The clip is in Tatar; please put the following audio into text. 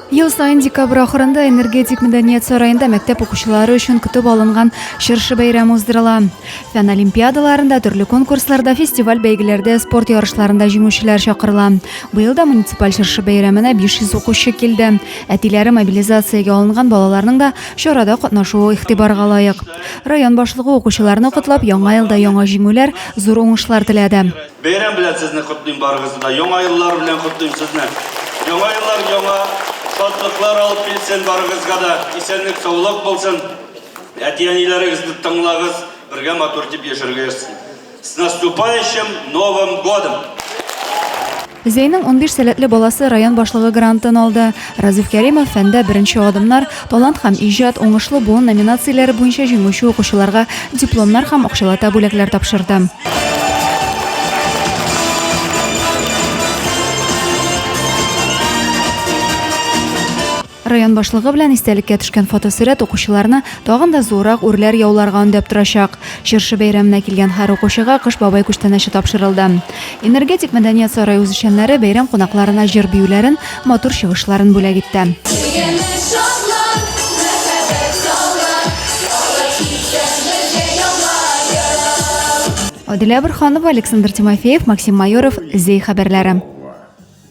Ел сайын декабрь ахырында энергетик мәдәният сарайында мәктәп укучылары өчен көтеп алынган чыршы бәйрәме уздырыла. Фән олимпиадаларында, төрле конкурсларда, фестиваль бәйгеләрдә, спорт ярышларында җиңүчеләр чакырыла. Быел да муниципаль чыршы бәйрәменә 500 укучы килде. Әтиләре мобилизациягә алынган балаларның да чарада катнашуы игътибарга лаек. Район башлыгы укучыларны котлап, яңа елда яңа җиңүләр, зур уңышлар теләде. Бәйрәм белән сезне котлыйм барыгызны да. Яңа еллар белән котлыйм сезне. Яңа еллар яңа шатлыклар алып килсен барыгызга да. Исәнлек, саулык булсын. Әти-әниләрегезне тыңлагыз, бергә матур итеп яшәргә ярсын. С наступающим Новым годом! Зәйнең 15 сәләтле баласы район башлыгы грантын алды. Разиф Кәримов фәндә беренче адымнар, талант һәм иҗат, уңышлы буын номинацияләре буенча җиңүче укучыларга дипломнар һәм акчалата бүләкләр тапшырды. Район башлыгы белән истәлеккә төшкән фотосурәт укучыларны тагын да зуррак үрләр яуларга өндәп торачак. Чыршы бәйрәменә килгән һәр укучыга Кыш бабай күчтәнәче тапшырылды. Энергетик мәдәният сарае үзешчәннәре бәйрәм кунакларына җыр биюләрен, матур чыгышларын бүләк итте. Адилә Борханова, Александр Тимофеев, Максим Майоров, Зей хәбәрләре.